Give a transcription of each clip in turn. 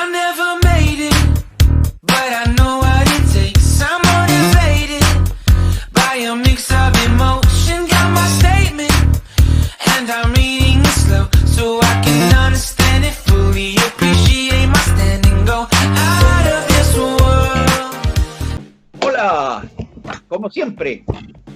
I never made it, but I know what it takes. I'm motivated by a mix of emotion. Got my statement, and I'm reading it slow so I can understand it fully. Appreciate my standing, go out of this world. Hola, como siempre,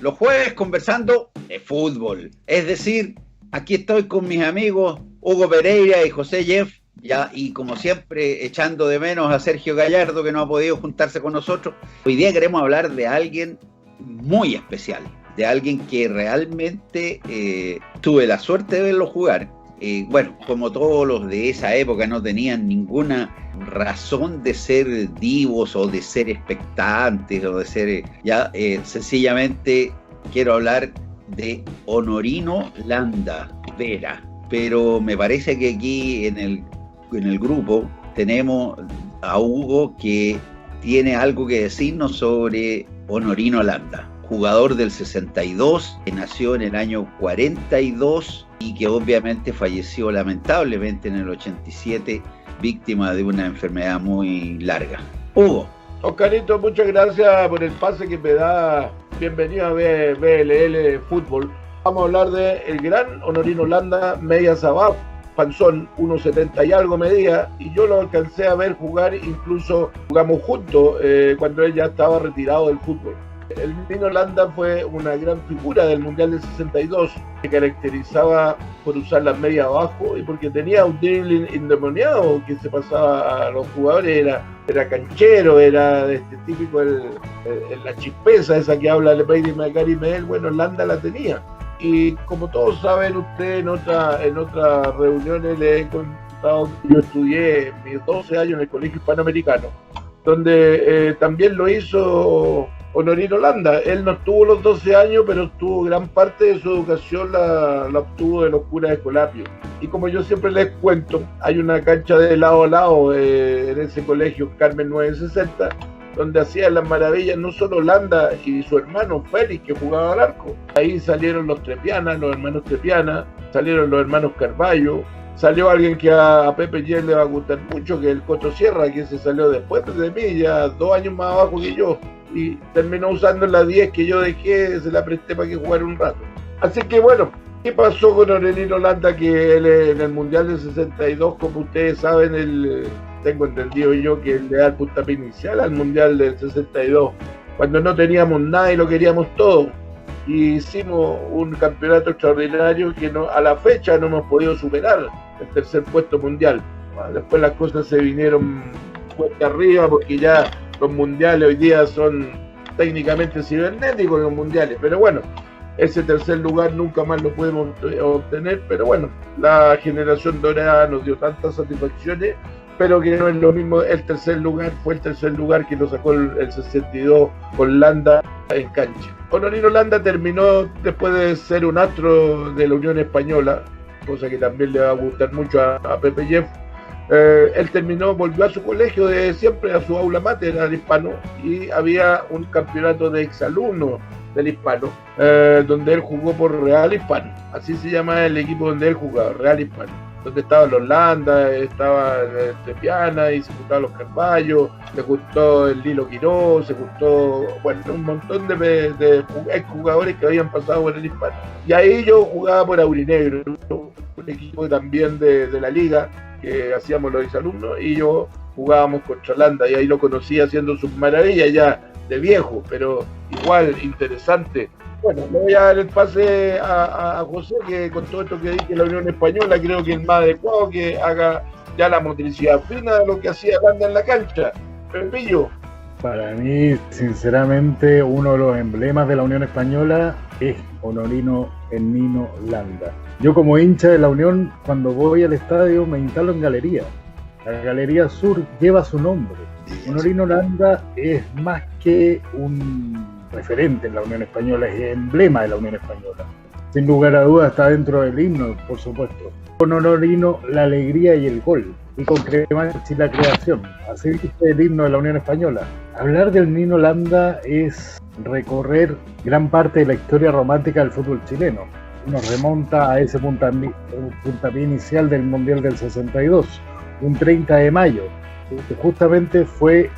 los jueves conversando de fútbol. Es decir, aquí estoy con mis amigos Hugo Pereira y José Jeff, ya, y como siempre echando de menos a Sergio Gallardo, que no ha podido juntarse con nosotros. Hoy día queremos hablar de alguien muy especial, de alguien que realmente tuve la suerte de verlo jugar. Bueno, como todos los de esa época no tenían ninguna razón de ser divos o de ser expectantes o de ser, sencillamente quiero hablar de Honorino Landa Vera. Pero me parece que aquí en el grupo tenemos a Hugo, que tiene algo que decirnos sobre Honorino Landa, jugador del 62, que nació en el año 42 y que obviamente falleció lamentablemente en el 87, víctima de una enfermedad muy larga. Hugo. Oscarito, muchas gracias por el pase que me da. Bienvenido a BLL Fútbol. Vamos a hablar de el gran Honorino Landa, media sabá, panzón, 1,70 y algo medía, y yo lo alcancé a ver jugar, incluso jugamos juntos cuando él ya estaba retirado del fútbol. El Honorino Landa fue una gran figura del Mundial del 62, que caracterizaba por usar las medias abajo y porque tenía un dribbling endemoniado que se pasaba a los jugadores, era canchero, era típico la chispeza esa que habla de Peide Macari Medel. Bueno, Landa la tenía. Y como todos saben ustedes, en otras reuniones les he contado que yo estudié mis 12 años en el Colegio Hispanoamericano, donde también lo hizo Honorino Landa. Él no estuvo los 12 años, pero tuvo gran parte de su educación la obtuvo de los curas de Escolapio. Y como yo siempre les cuento, hay una cancha de lado a lado en ese colegio, Carmen 960, donde hacían las maravillas no solo Landa y su hermano Félix, que jugaba al arco. Ahí salieron los Trepiana, los hermanos Trepiana, salieron los hermanos Carballo, salió alguien que a Pepe Yer le va a gustar mucho, que es el Coto Sierra, que se salió después de mí, ya 2 años más abajo que yo, y terminó usando la 10 que yo dejé, se la presté para que jugara un rato. Así que bueno, ¿qué pasó con Honorino Landa? Que él en el Mundial del 62, como ustedes saben, tengo entendido yo que él le da el puntapié inicial al Mundial del 62, cuando no teníamos nada y lo queríamos todo. Y hicimos un campeonato extraordinario que a la fecha no hemos podido superar, el tercer puesto mundial. Después las cosas se vinieron cuesta arriba, porque ya los mundiales hoy día son técnicamente cibernéticos los mundiales, pero bueno, ese tercer lugar nunca más lo podemos obtener. Pero bueno, la generación dorada nos dio tantas satisfacciones, pero que no es lo mismo. El tercer lugar fue el tercer lugar que lo sacó el 62 con Landa en cancha. Honorino Landa terminó, después de ser un astro de la Unión Española, cosa que también le va a gustar mucho a Pepe Jeff, él volvió a su colegio de siempre, a su aula mater, al Hispano, y había un campeonato de exalumnos del Hispano, donde él jugó por Real Hispano. Así se llama el equipo donde él jugaba, Real Hispano, donde estaban los Landa, estaba el Trepiana y se juntaban los Carballo, se juntó el Lilo Quiró, se juntó, bueno, un montón de exjugadores que habían pasado por el Hispano. Y ahí yo jugaba por Aurinegro, un equipo también de la liga, que hacíamos los exalumnos, y yo jugábamos contra Landa, y ahí lo conocí haciendo sus maravillas ya de viejo, pero igual interesante. Bueno, le voy a dar el pase a José, que con todo esto que dije la Unión Española, creo que es más adecuado que haga ya la motricidad fina de lo que hacía Landa en la cancha. Pepillo. Para mí, sinceramente, uno de los emblemas de la Unión Española es Honorino el Nino Landa. Yo, como hincha de la Unión, cuando voy al estadio me instalo en galería. La Galería Sur lleva su nombre. Honorino Landa es más que un referente en la Unión Española, es emblema de la Unión Española. Sin lugar a dudas está dentro del himno, por supuesto. Con Honorino, la alegría y el gol. Y con Cremanchi, la creación. Así dice el himno de la Unión Española. Hablar del Nino Landa es recorrer gran parte de la historia romántica del fútbol chileno. Nos remonta a ese puntapié inicial del Mundial del 62, un 30 de mayo, que justamente fue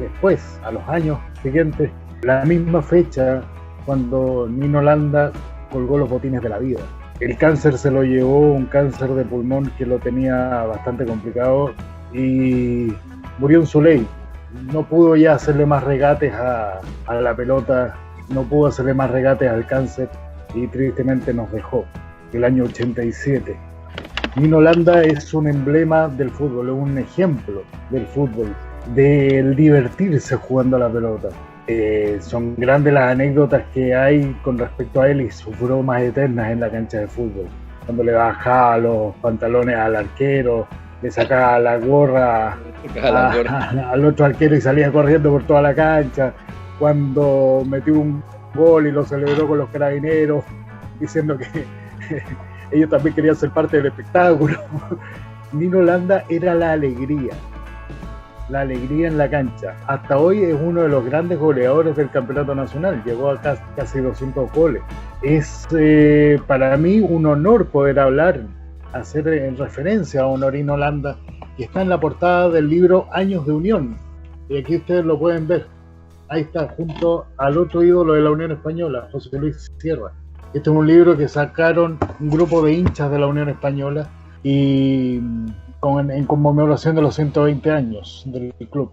después, a los años siguientes, la misma fecha cuando Nino Landa colgó los botines de la vida. El cáncer se lo llevó, un cáncer de pulmón que lo tenía bastante complicado y murió en su ley. No pudo ya hacerle más regates a la pelota, no pudo hacerle más regates al cáncer y tristemente nos dejó el año 87. Nino Landa es un emblema del fútbol, es un ejemplo del fútbol, del divertirse jugando a la pelota. Son grandes las anécdotas que hay con respecto a él y sus bromas eternas en la cancha de fútbol. Cuando le bajaba los pantalones al arquero, le sacaba la gorra al otro arquero y salía corriendo por toda la cancha. Cuando metió un gol y lo celebró con los carabineros, diciendo que ellos también querían ser parte del espectáculo. Nino Landa era la alegría en la cancha. Hasta hoy es uno de los grandes goleadores del campeonato nacional, llegó a casi 200 goles. Es para mí un honor poder hacer referencia a Honorino Landa, que está en la portada del libro Años de Unión, y aquí ustedes lo pueden ver. Ahí está, junto al otro ídolo de la Unión Española, José Luis Sierra. Este es un libro que sacaron un grupo de hinchas de la Unión Española y en conmemoración de los 120 años del club.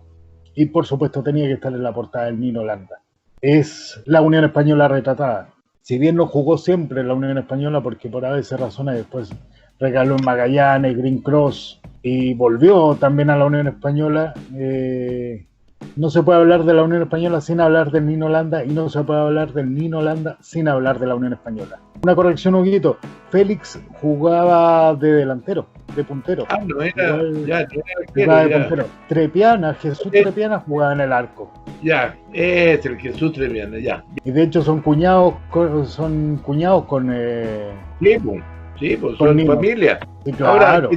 Y por supuesto tenía que estar en la portada del Nino Landa. Es la Unión Española retratada. Si bien no jugó siempre en la Unión Española, porque por a veces razones después regaló en Magallanes, Green Cross y volvió también a la Unión Española, no se puede hablar de la Unión Española sin hablar del Nino Landa y no se puede hablar del Nino Landa sin hablar de la Unión Española. Una corrección, Huguito. Félix jugaba de delantero, de puntero. No era, jugaba de puntero. Trepiana, Jesús Trepiana jugaba en el arco. Ya, es el Jesús Trepiana, ya. Y de hecho son cuñados con Sí, pues son Nino. familia. Sí, claro. Ahora,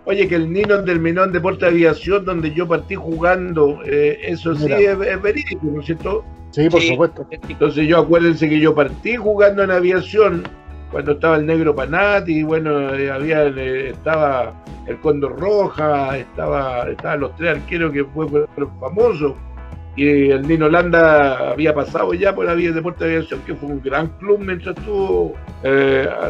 oye, que el Nino terminó en Deporte Aviación, donde yo partí jugando, eso sí es verídico, ¿no es cierto? Sí, por supuesto. Entonces acuérdense que yo partí jugando en aviación cuando estaba el Negro Panati, bueno, estaba el Cóndor Roja, estaban los tres arqueros que fueron famosos, y el Nino Landa había pasado ya por la vía de Deporte de Aviación, que fue un gran club mientras estuvo,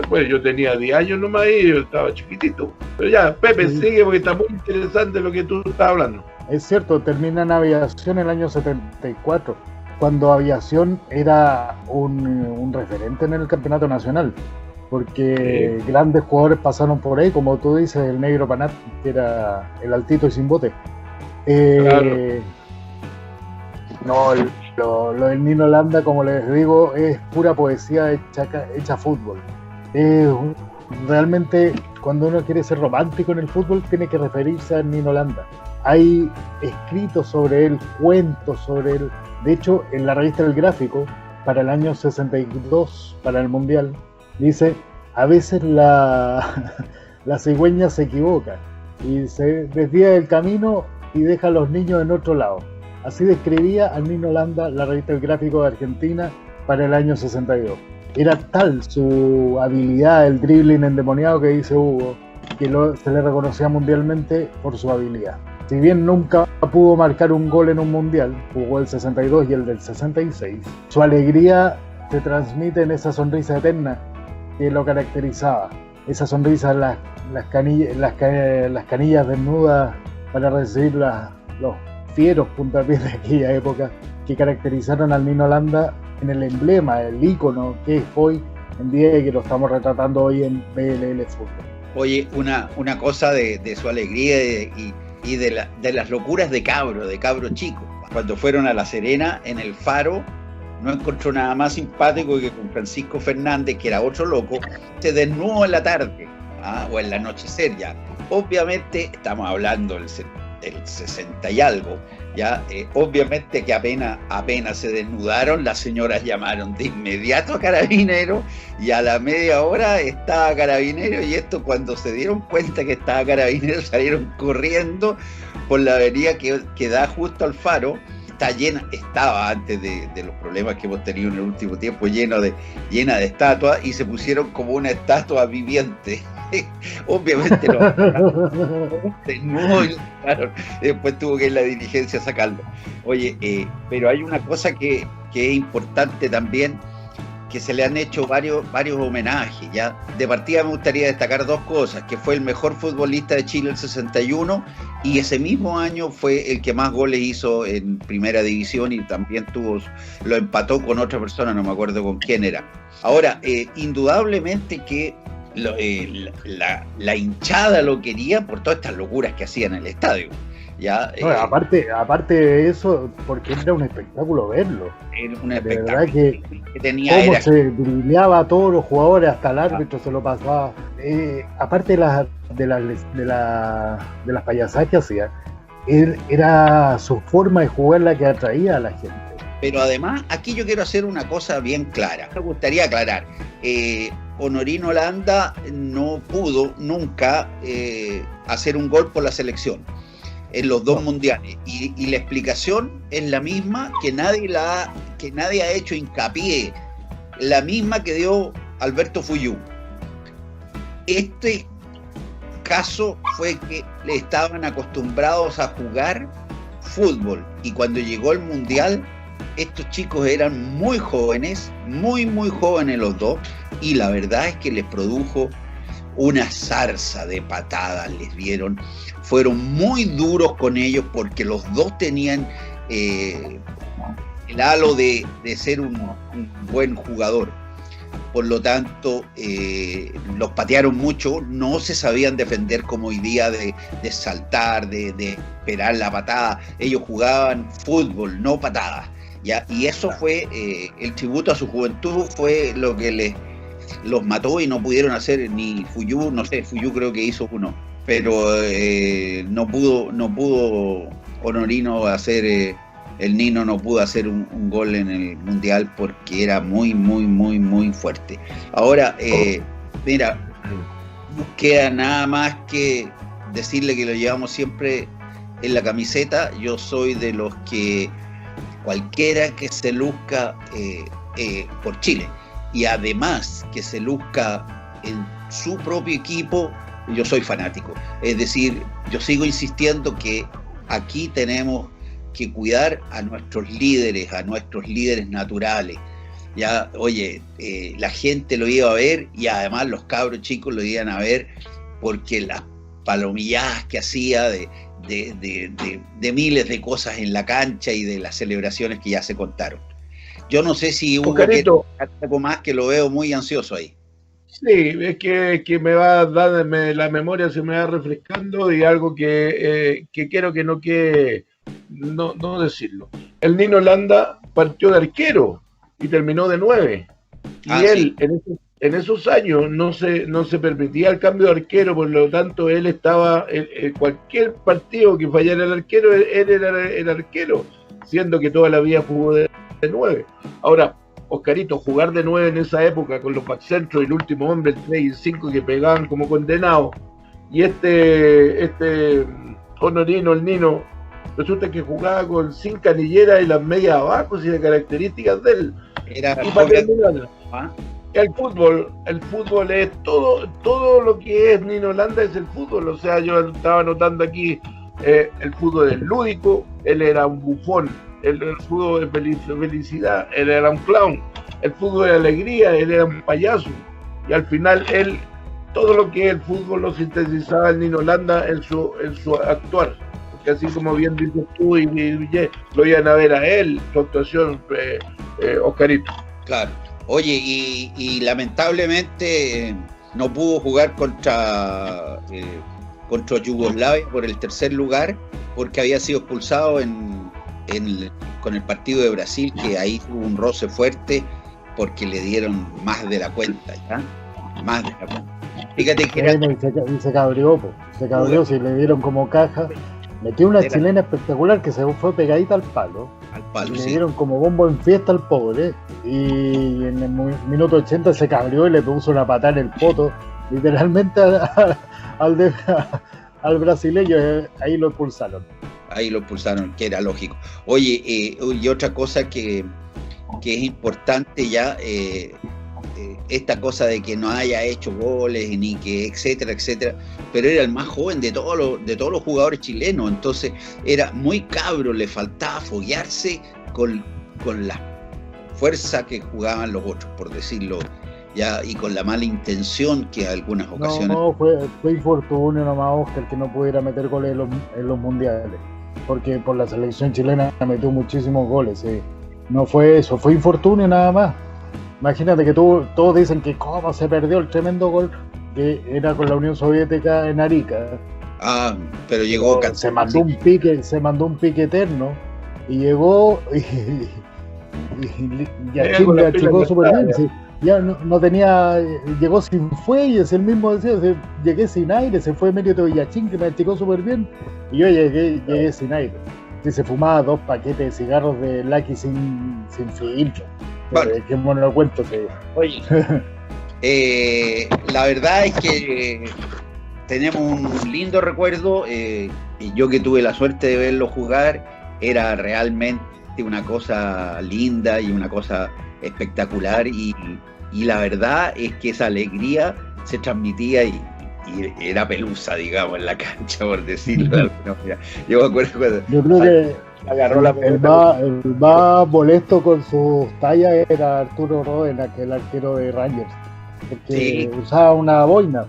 bueno, yo tenía 10 años nomás y yo estaba chiquitito. Pero ya, Pepe, sigue porque está muy interesante lo que tú estás hablando. Es cierto, termina en aviación en el año 74, cuando aviación era un referente en el campeonato nacional, porque grandes jugadores pasaron por ahí, como tú dices, el Negro Panat, que era el altito y sin bote. Claro. No, lo del Nino Landa, como les digo, es pura poesía hecha fútbol. Realmente, cuando uno quiere ser romántico en el fútbol, tiene que referirse al Nino Landa. Hay escritos sobre él, cuentos sobre él. De hecho, en la revista El Gráfico, para el año 62, para el Mundial, dice, a veces la cigüeña se equivoca y se desvía del camino y deja a los niños en otro lado. Así describía al Nino Landa la revista El Gráfico de Argentina para el año 62. Era tal su habilidad, el dribbling endemoniado que dice Hugo, que se le reconocía mundialmente por su habilidad. Si bien nunca pudo marcar un gol en un mundial, jugó el 62 y el del 66, su alegría se transmite en esa sonrisa eterna que lo caracterizaba. Esa sonrisa, las canillas desnudas para recibir los fieros puntapiés de aquella época que caracterizaron al Nino Landa en el emblema, el ícono que es hoy en día y que lo estamos retratando hoy en BLL Fútbol. Oye, una cosa de su alegría y de las locuras de cabro chico. Cuando fueron a La Serena, en el Faro, no encontró nada más simpático que con Francisco Fernández, que era otro loco, se desnudó en la tarde, o en el anochecer ya. Obviamente, estamos hablando del 60 y algo, ya, obviamente que apenas se desnudaron, las señoras llamaron de inmediato a Carabineros y a la media hora estaba Carabineros, y esto cuando se dieron cuenta que estaba Carabineros salieron corriendo por la avenida que da justo al Faro, estaba antes de los problemas que hemos tenido en el último tiempo, llena de estatuas, y se pusieron como una estatua viviente. Obviamente no. Después tuvo que ir la dirigencia a sacarlo. Oye, pero hay una cosa que es importante también, que se le han hecho varios homenajes, ¿ya? De partida me gustaría destacar dos cosas: que fue el mejor futbolista de Chile el 61, y ese mismo año fue el que más goles hizo en primera división, y también lo empató con otra persona, no me acuerdo con quién era. Ahora, indudablemente que la hinchada lo quería por todas estas locuras que hacía en el estadio. Ya, no, aparte de eso, porque era un espectáculo verlo. Era un espectáculo. De verdad que tenía cómo se dribleaba a todos los jugadores, hasta el árbitro se lo pasaba. Aparte de las payasadas que hacía, era su forma de jugar la que atraía a la gente. Pero además, aquí yo quiero hacer una cosa bien clara. Me gustaría aclarar. Honorino Landa no pudo nunca hacer un gol por la selección en los dos mundiales, y la explicación es la misma que nadie ha hecho hincapié, la misma que dio Alberto Fuyú. Este caso fue que le estaban acostumbrados a jugar fútbol, y cuando llegó el mundial, estos chicos eran muy jóvenes, muy jóvenes los dos, y la verdad es que les produjo una zarza de patadas, les dieron. Fueron muy duros con ellos porque los dos tenían el halo de ser un buen jugador. Por lo tanto, los patearon mucho, no se sabían defender como hoy día de saltar, de esperar la patada. Ellos jugaban fútbol, no patadas, ¿ya? Y eso fue el tributo a su juventud, fue lo que los mató, y no pudieron hacer ni Fuyú, no sé, Fuyú creo que hizo uno, pero no pudo Honorino hacer, el Nino no pudo hacer un gol en el mundial porque era muy fuerte. Ahora, mira, no queda nada más que decirle que lo llevamos siempre en la camiseta. Yo soy de los que cualquiera que se luzca por Chile, y además que se luzca en su propio equipo, yo soy fanático. Es decir, yo sigo insistiendo que aquí tenemos que cuidar a nuestros líderes naturales. Ya, oye, la gente lo iba a ver, y además los cabros chicos lo iban a ver, porque las palomilladas que hacía de miles de cosas en la cancha y de las celebraciones que ya se contaron. Yo no sé si hubo algo más, que lo veo muy ansioso ahí. Sí, es que me va a dar, la memoria se me va refrescando, y algo que quiero que no quede, no decirlo. El Nino Landa partió de arquero y terminó de 9. Y él, sí, en esos años no se permitía el cambio de arquero, por lo tanto él estaba, cualquier partido que fallara el arquero, él era el arquero, siendo que toda la vida jugó de 9. Ahora, Oscarito, jugar de 9 en esa época con los backcentros y el último hombre, el 3 y el 5, que pegaban como condenados, y este Honorino, el Nino, resulta que jugaba sin canillera y las medias abajo, y de características de él. Y para terminar, el fútbol es todo lo que es Nino Landa, es el fútbol. O sea, yo estaba notando aquí, el fútbol es lúdico, él era un bufón. El fútbol de felicidad, él era un clown. El fútbol de alegría, él era un payaso. Y al final todo lo que es el fútbol lo sintetizaba el Nino Landa en su actuar. Porque así como bien dices tú, y lo iban a ver a él, su actuación, Oscarito. Claro. Oye, y lamentablemente no pudo jugar contra Yugoslavia por el tercer lugar, porque había sido expulsado con el partido de Brasil, que ahí hubo un roce fuerte porque le dieron más de la cuenta, ¿ya? Más de la cuenta. Fíjate que se cabrió, si le dieron como caja. Metió una chilena espectacular que se fue pegadita al palo. Y le dieron como bombo en fiesta al pobre. Y en el minuto 80 se cabrió y le puso una patada en el poto, literalmente al brasileño. Ahí lo expulsaron. ahí lo expulsaron, que era lógico. Oye, y otra cosa que es importante ya, esta cosa de que no haya hecho goles, ni que etcétera, etcétera, pero era el más joven de todos los jugadores chilenos, entonces era muy cabro, le faltaba foguearse con la fuerza que jugaban los otros, por decirlo ya, y con la mala intención que algunas ocasiones... No, fue infortunio nomás, Oscar, que no pudiera meter goles en los mundiales, porque por la selección chilena metió muchísimos goles, no fue eso, fue infortunio nada más. Imagínate que todos dicen que cómo se perdió el tremendo gol que era con la Unión Soviética en Arica. Pero llegó se mandó un pique eterno y llegó y a Chile achicó súper bien. Sí, ya no tenía, llegó sin fuelles, él mismo decía, llegué sin aire, se fue Mérito Villachín que me achicó súper bien y yo llegué sin aire. Sí, se fumaba 2 paquetes de cigarros de Lucky sin filtro. Vale. Qué bueno lo cuento. Sí. Oye, la verdad es que tenemos un lindo recuerdo, y yo que tuve la suerte de verlo jugar, era realmente una cosa linda y una cosa espectacular, y la verdad es que esa alegría se transmitía y era pelusa, digamos, en la cancha, por decirlo de alguna manera. Yo me acuerdo cuando... Yo creo que agarró la el más molesto con sus tallas era Arturo Rodena, que es el arquero de Rangers, porque usaba una boina.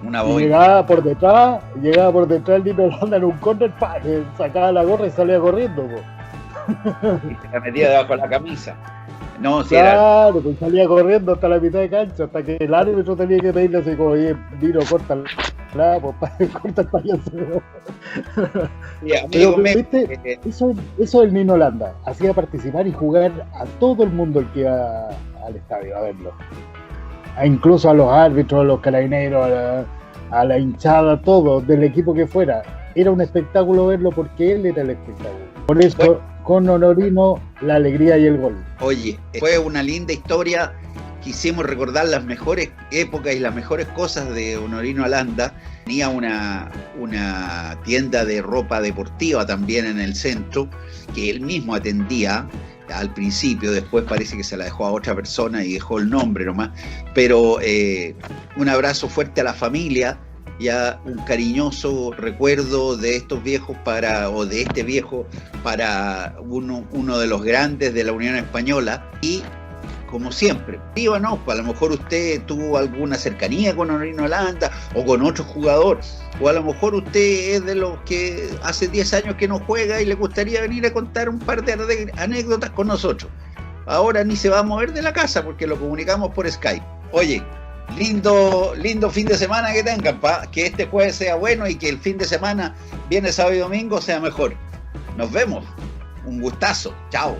Y llegaba por detrás el Nino Landa en un córner, sacaba la gorra y salía corriendo. Y se la metía debajo de la camisa. No, si claro, pues salía corriendo hasta la mitad de cancha, hasta que el árbitro tenía que pedirle así como, oye, Nino, corta el payaso. Pero, ¿viste? Eso el Nino Landa hacía participar y jugar a todo el mundo el que iba al estadio a verlo, incluso a los árbitros, a los carabineros, a la hinchada, todo, del equipo que fuera. Era un espectáculo verlo porque él era el espectáculo. Por eso, con Honorino, la alegría y el gol. Oye, fue una linda historia. Quisimos recordar las mejores épocas y las mejores cosas de Honorino Landa. Tenía una tienda de ropa deportiva también en el centro, que él mismo atendía al principio, después parece que se la dejó a otra persona y dejó el nombre nomás. Pero un abrazo fuerte a la familia, ya un cariñoso recuerdo de estos viejos de este viejo para uno de los grandes de la Unión Española. Y como siempre, díganos, a lo mejor usted tuvo alguna cercanía con Honorino Landa o con otro jugador, o a lo mejor usted es de los que hace 10 años que no juega y le gustaría venir a contar un par de anécdotas con nosotros. Ahora ni se va a mover de la casa porque lo comunicamos por Skype. Oye, lindo fin de semana que tengan, que este jueves sea bueno y que el fin de semana, viernes, sábado y domingo, sea mejor. Nos vemos. Un gustazo. Chao.